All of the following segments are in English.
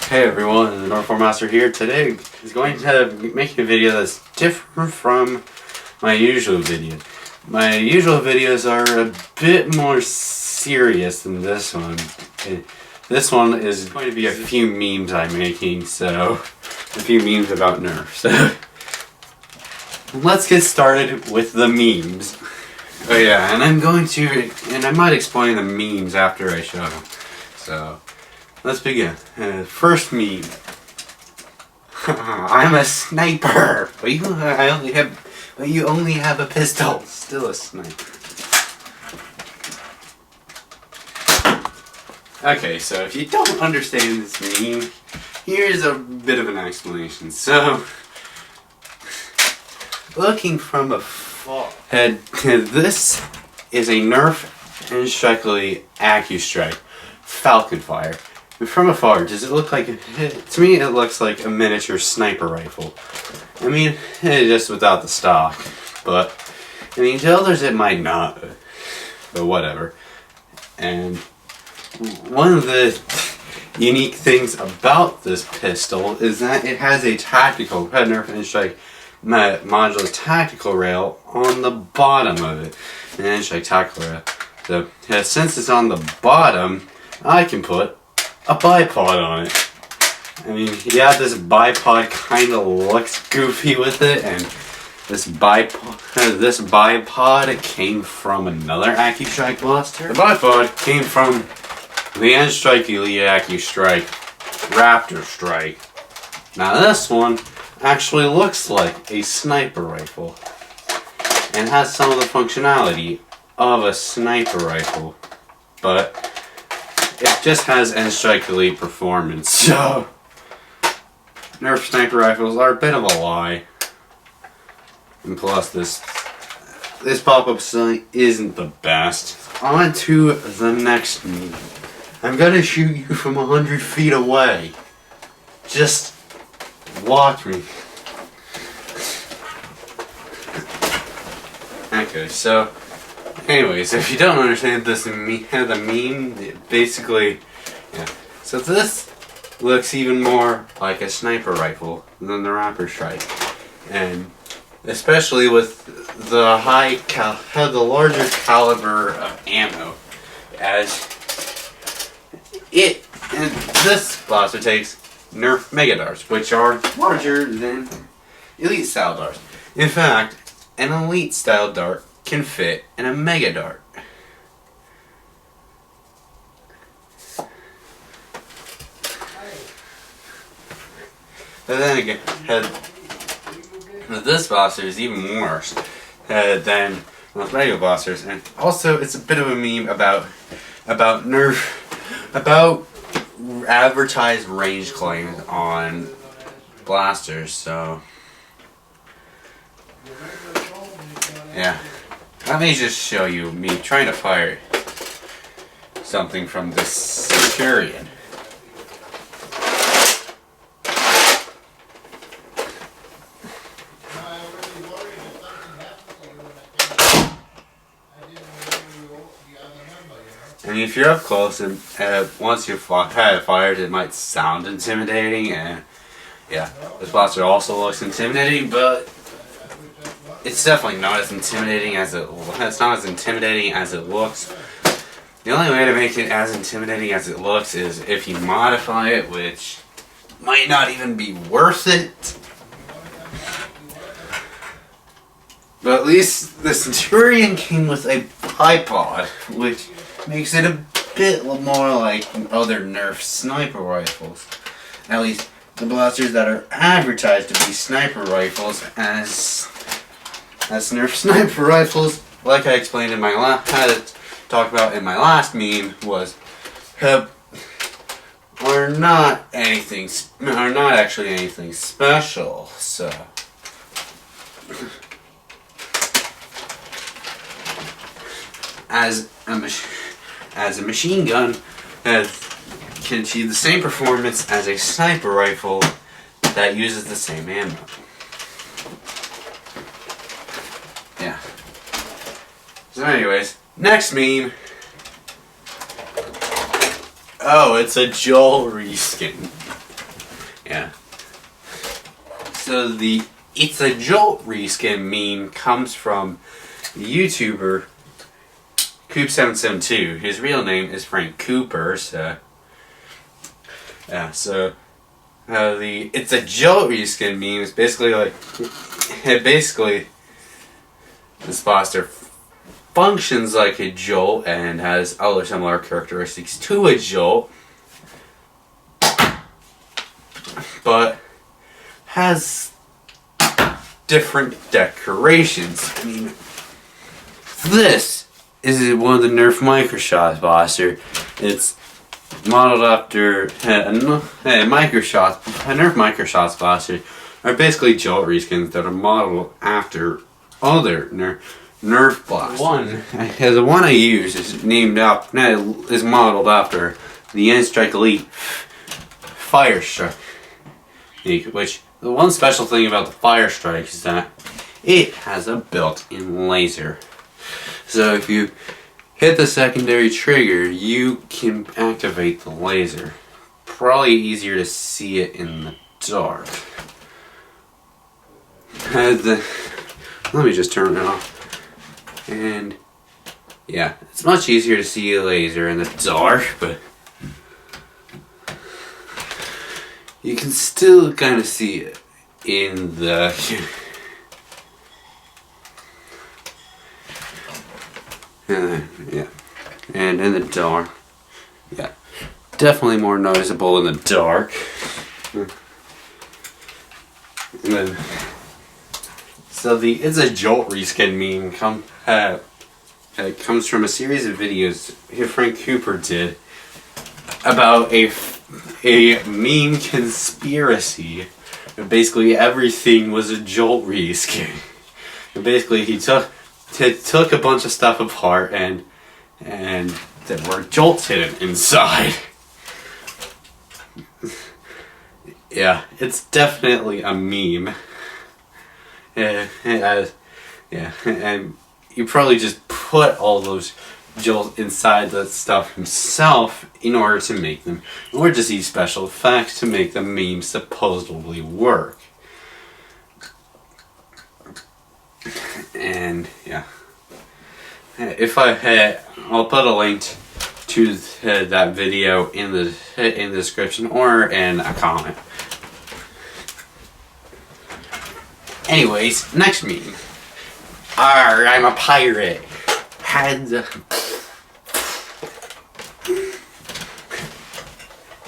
Hey everyone, the Nerf War Master here. Today is going to make a video that's different from my usual videos. My usual videos are a bit more serious than this one. This one is going to be a few memes I'm making, so a few memes about Nerf. So let's get started with the memes. Oh yeah, and I might explain the memes after I show them. So let's begin. First meme. I'm a sniper, but you only have a pistol. Still a sniper. Okay, so if you don't understand this meme, here's a bit of an explanation. So, looking from afar, this is a Nerf and Shockley AccuStrike Falcon Fire. From afar, does it look like to me it looks like a miniature sniper rifle. I mean, just without the stock. But I mean, to others it might not. But whatever. And one of the unique things about this pistol is that it has a tactical Nerf and Strike modular tactical rail on the bottom of it. An Strike tactical rail. So since it's on the bottom, I can put a bipod on it. I mean, yeah, this bipod kind of looks goofy with it, and this bipod came from another AccuStrike blaster. The bipod came from the N-Strike Elite AccuStrike Raptor Strike. Now this one actually looks like a sniper rifle and has some of the functionality of a sniper rifle, but it just has N-Strike Elite performance, so Nerf sniper rifles are a bit of a lie. And plus this pop-up sign isn't the best. On to the next meme. I'm gonna shoot you from 100 feet away. Just watch me. Okay, so anyways, if you don't understand this, the meme, basically, yeah. So this looks even more like a sniper rifle than the Raptor Strike, and especially with the the larger caliber of ammo, as this blaster takes Nerf Mega Darts, which are larger than Elite style darts. In fact, an Elite style dart can fit in a Mega Dart. But then again, this blaster is even worse than most regular blasters, and also it's a bit of a meme about Nerf, about advertised range claims on blasters. So yeah. Let me just show you me trying to fire something from this Centurion. I mean, if you're up close and once you've had it fired, it might sound intimidating, and yeah, this blaster also looks intimidating, but it's definitely not as intimidating as it looks. The only way to make it as intimidating as it looks is if you modify it, which might not even be worth it. But at least the Centurion came with a bipod, which makes it a bit more like other Nerf sniper rifles. At least the blasters that are advertised to be sniper rifles as Nerf sniper rifles, like I explained in my talked about in my last meme, are not actually anything special. So as a machine gun can achieve the same performance as a sniper rifle that uses the same ammo. Yeah. So anyways, next meme. Oh, it's a Jolt Reskin. Yeah. So the "It's a Jolt Reskin" meme comes from the YouTuber Coop772. His real name is Frank Cooper. So yeah. So the "It's a Jolt Reskin" meme is basically like this blaster functions like a Jolt and has other similar characteristics to a Jolt, but has different decorations. I mean, this is one of the Nerf Microshots blaster. It's modeled after a Nerf Microshots blaster are basically Jolt Reskins that are modeled after other Nerf blasters. The one I use is modeled after the N-Strike Elite Fire Strike. Which, the one special thing about the Fire Strike is that it has a built-in laser. So if you hit the secondary trigger, you can activate the laser. Probably easier to see it in the dark. Let me just turn it off. And yeah, it's much easier to see a laser in the dark, but you can still kind of see it in the yeah, and in the dark. Yeah, definitely more noticeable in the dark. And then, so the "It's a Jolt Reskin" meme comes from a series of videos Frank Cooper did about a meme conspiracy. Basically, everything was a Jolt Reskin. Basically, he took a bunch of stuff apart and there were jolts hidden inside. Yeah, it's definitely a meme. Yeah, and you probably just put all those jolts inside the stuff himself in order to make them, or just use special effects to make the meme supposedly work. And yeah, I'll put a link to that video in the description or in a comment. Anyways, next meme. Arr, I'm a pirate.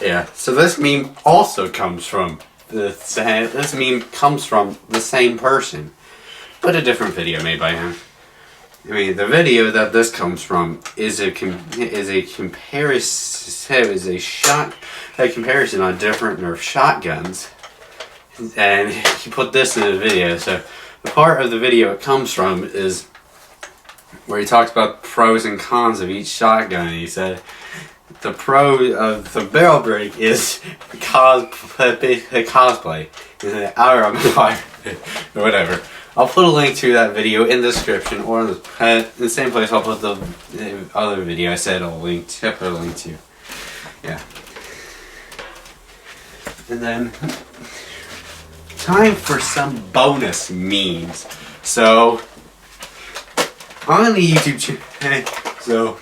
Yeah, so this meme also comes from the same person, but a different video made by him. I mean, the video that this comes from is a comparison on different Nerf shotguns, and he put this in the video. So the part of the video it comes from is where he talked about the pros and cons of each shotgun. And he said the pro of the barrel break is cosplay. He said, I'm fire, or whatever. I'll put a link to that video in the description, or in the same place I'll put the other video I said I'll put a link to. Yeah. And then, time for some bonus memes. So, on the YouTube channel,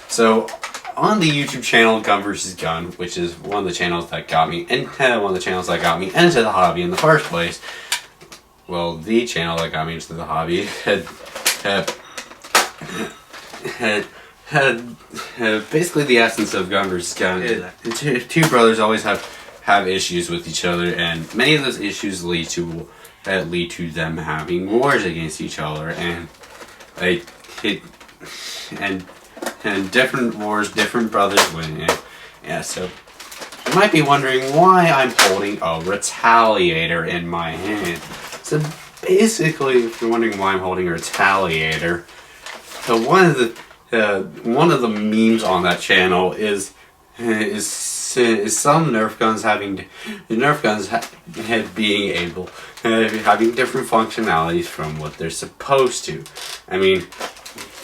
so on the YouTube channel Gun vs. Gun, which is one of the channels that got me, and one of the channels that got me into the hobby in the first place. Well, the channel that got me into the hobby had basically the essence of Gun vs. Gun. Two brothers always have issues with each other, and many of those issues lead to them having wars against each other, and different wars, different brothers win. Yeah, so you might be wondering why I'm holding a Retaliator in my hand. So basically, if you're wondering why I'm holding a Retaliator, so one of the memes on that channel is some Nerf guns having having different functionalities from what they're supposed to. I mean,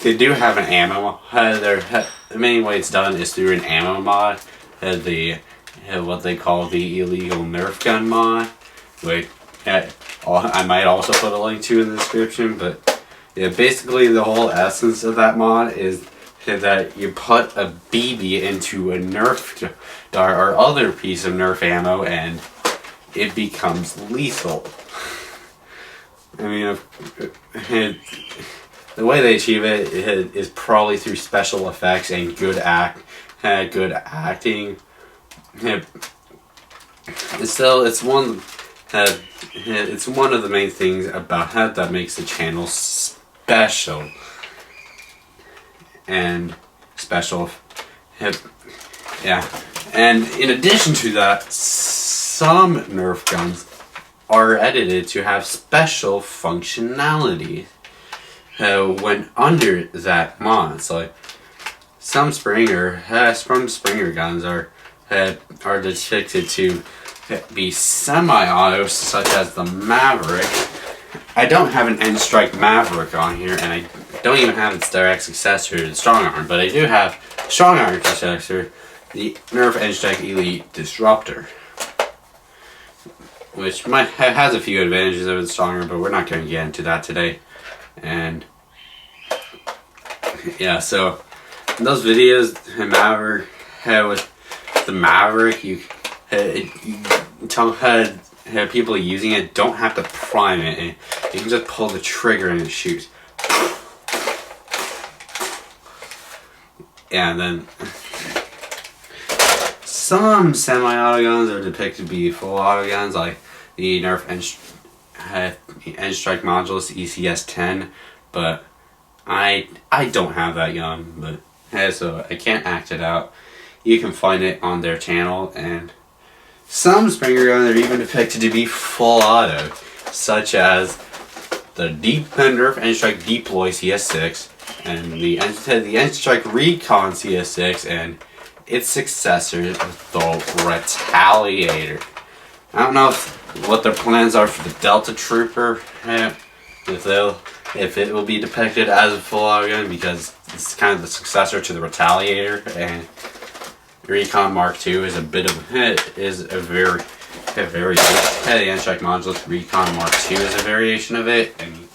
they do have an ammo. The main way it's done is through an ammo mod, what they call the illegal Nerf gun mod, which I might also put a link to in the description. But yeah, basically the whole essence of that mod is that you put a BB into a Nerf dart or other piece of Nerf ammo and it becomes lethal. I mean, the way they achieve it is probably through special effects and good acting. Still, it's one of the main things about it that makes the channel special. And special, yeah. And in addition to that, some Nerf guns are edited to have special functionality when under that mod. So like, some Springer guns are depicted to be semi-auto, such as the Maverick. I don't have an N-Strike Maverick on here, and I don't even have its direct successor, the Strong Arm, but I do have Strong Arm successor, the Nerf N-Strike Elite Disruptor, which has a few advantages over the Strong Arm, but we're not going to get into that today. And yeah, so in those videos, with the Maverick, you tell people using it don't have to prime it, and you can just pull the trigger and it shoots. Yeah, and then some semi-auto guns are depicted to be full auto guns, like the Nerf N-Strike Modulus ECS-10, but I don't have that gun, but so I can't act it out. You can find it on their channel, and some Springer guns are even depicted to be full auto, such as the Nerf N-Strike Deploy CS6 and the N-Strike Recon CS6 and its successor, the Retaliator. I don't know what their plans are for the Delta Trooper, if it will be depicted as a full auto gun, because it's kind of the successor to the Retaliator, and Recon Mark II is a very the N-Strike Modulus Recon Mark II is a variation of it, and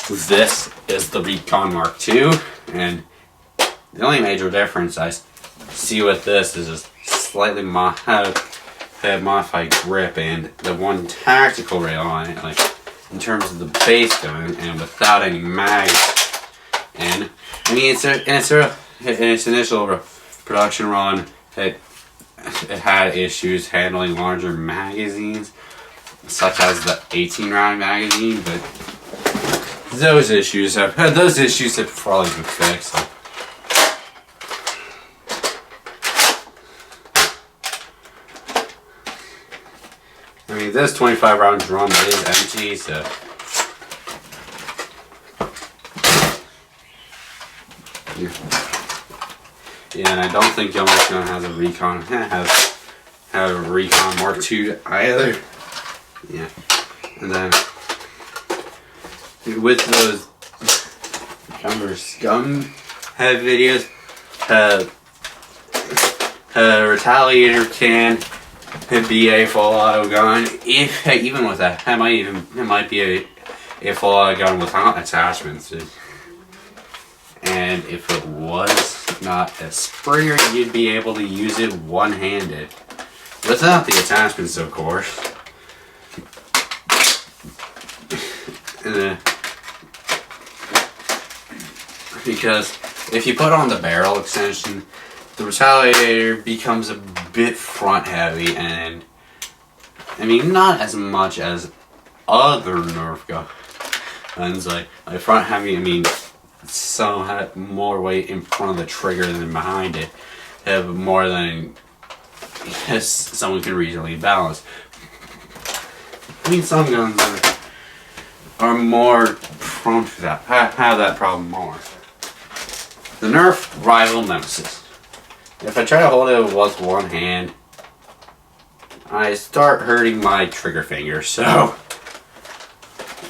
this is the Recon Mark II, and the only major difference I see with this is a slightly modified grip and the one tactical rail on it, like in terms of the base gun and without any mags. And I mean, in its initial production run, it had issues handling larger magazines, such as the 18-round magazine, but those issues have probably been fixed. So. I mean, this 25-round drum is empty, so. Yeah, and I don't think Youngest Gun has a Recon Mark II either. Yeah, and then with those scum head videos, Retaliator can be a full auto gun. Even with that, it might be a full auto gun without attachments. And if it was not a Springer, you'd be able to use it one-handed, without the attachments, of course. Because if you put on the barrel extension, the Retaliator becomes a bit front heavy, and I mean, not as much as other Nerf guns, like front heavy. I mean, some had more weight in front of the trigger than behind it, have more than someone can reasonably balance. I mean, some guns are more prone to that, have that problem more. The Nerf Rival Nemesis. If I try to hold it with one hand, I start hurting my trigger finger, so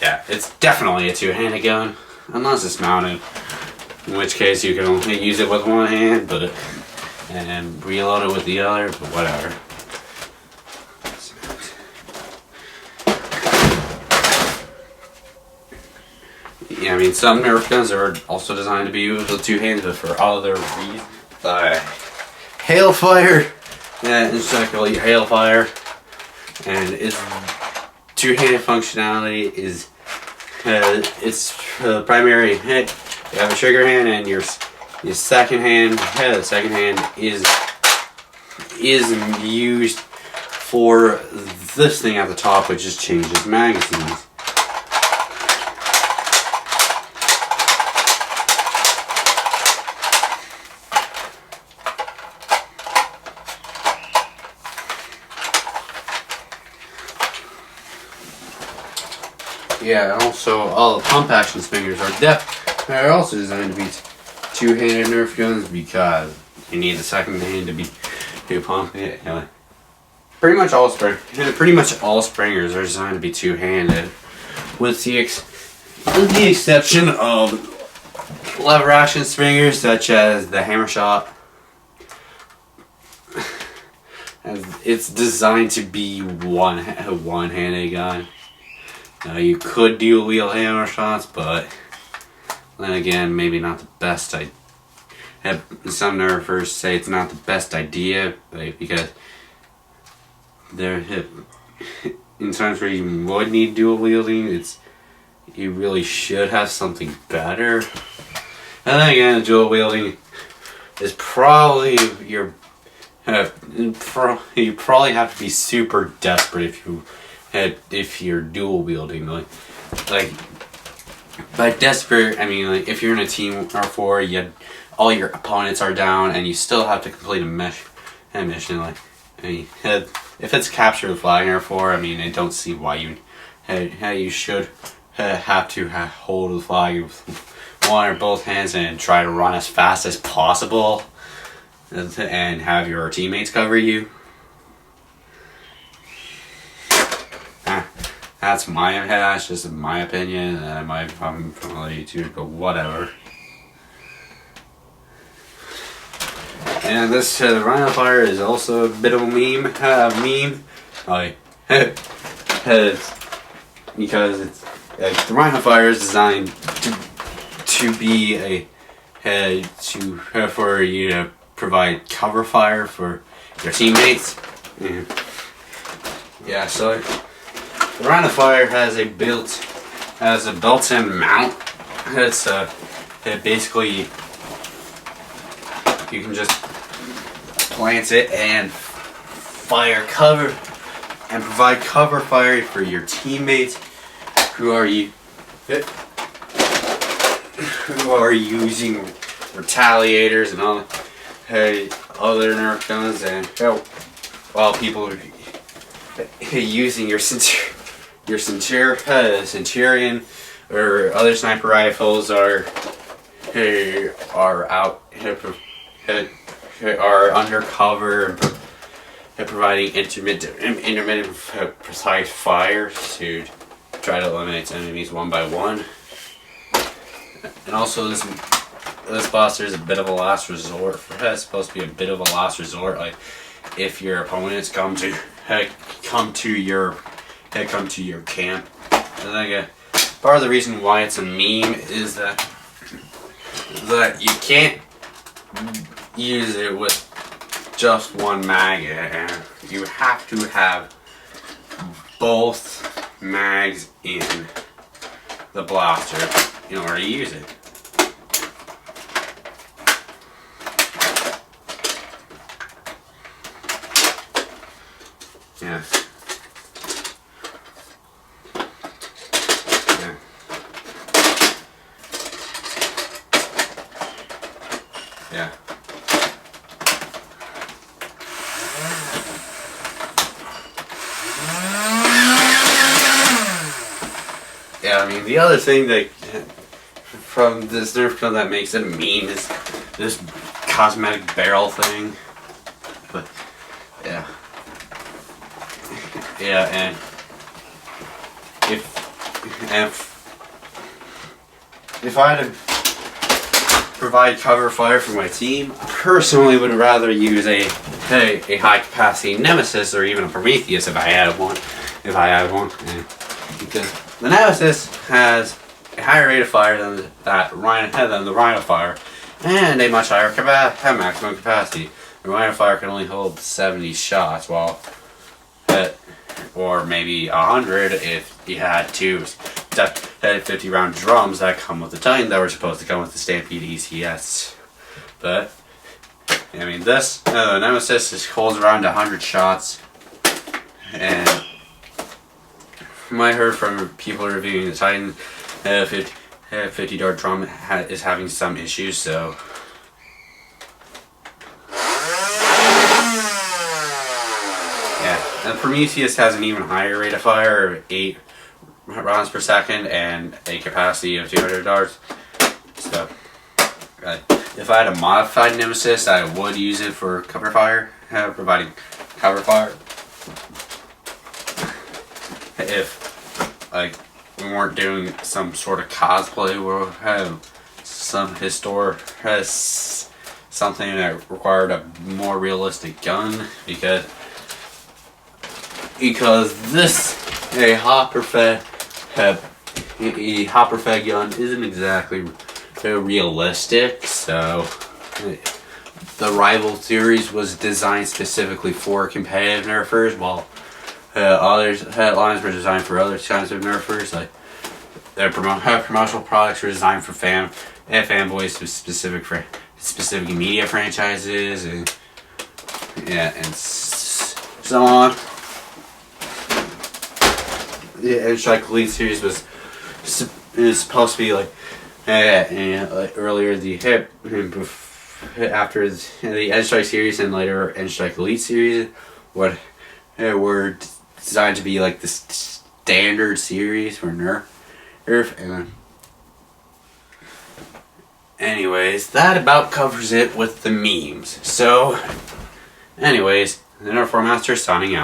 yeah, it's definitely a two-handed gun, unless it's mounted, in which case you can only use it with one hand, but and reload it with the other, but whatever. Yeah, I mean, some Nerf guns are also designed to be used with two-handed, but for other reasons. Hailfire, it's like your Hailfire, and its two-handed functionality is its primary hit. You have a trigger hand, and your second hand. The second hand is used for this thing at the top, which just changes magazines. Yeah, and also all the pump action fingers are also designed to be two-handed Nerf guns because you need the second hand to pump it. You know, pretty much all springers are designed to be two-handed, with the exception of lever action springers such as the hammer shot. It's designed to be one-handed gun. Now you could dual wield hammer shots, but then again, maybe not the best. Some Nerfers say it's not the best idea, because in times where you would need dual wielding, you really should have something better. And then again, dual wielding is probably you probably have to be super desperate if you're dual wielding, like by desperate I mean, like if you're in a team or four, all your opponents are down and you still have to complete a mission. Like, I mean, if it's capture the flag or four, I mean, I don't see why you should have to hold the flag with one or both hands and try to run as fast as possible and have your teammates cover you. That's just my opinion. I'm from YouTube, but whatever. And this Rhino Fire is also a bit of a meme. Because it's the Rhino Fire is designed to be for you to provide cover fire for your teammates. Yeah, so the Rhino Fire has a built-in mount. It's basically you can just plant it and provide cover fire for your teammates who are using retaliators and all other Nerf guns, and while people are using your Centurion or other sniper rifles are undercover and providing intermittent precise fire to try to eliminate enemies one by one. And also this blaster is a bit of a last resort. It's supposed to be a bit of a last resort, like if your opponents come to your camp. And part of the reason why it's a meme is that you can't use it with just one mag. You have to have both mags in the blaster in order to use it. Yeah. Yeah. Yeah, I mean, the other thing that from this Nerf gun that makes it a meme is this cosmetic barrel thing. But yeah. Yeah, and if I had to provide cover fire for my team, personally would rather use a high capacity Nemesis or even a Prometheus if I had one. Because the Nemesis has a higher rate of fire than the Rhino Fire, and a much higher maximum capacity. The Rhino Fire can only hold 70 shots, while or maybe 100 if you had two 50 round drums that come with the Titan that were supposed to come with the Stampede ECS. But I mean, this Nemesis holds around 100 shots, and from what I heard from people reviewing the Titan, 50 dart drum is having some issues, so. And Prometheus has an even higher rate of fire, 8 rounds per second, and a capacity of 200 darts. So, if I had a modified Nemesis, I would use it for cover fire, providing cover fire. If, like, we weren't doing some sort of cosplay where we have some something that required a more realistic gun, because this hopper fed gun isn't exactly realistic. So the Rival series was designed specifically for competitive nerfers, while others lines were designed for other kinds of nerfers. Like their promotional products were designed for fanboys, specific media franchises, and so on. The Strike Elite series is supposed to be like earlier after the Edge Strike series and later Edge Strike Elite series were designed to be like the standard series for Nerf. And anyways, that about covers it with the memes. So anyways, the Nerf War Master signing out.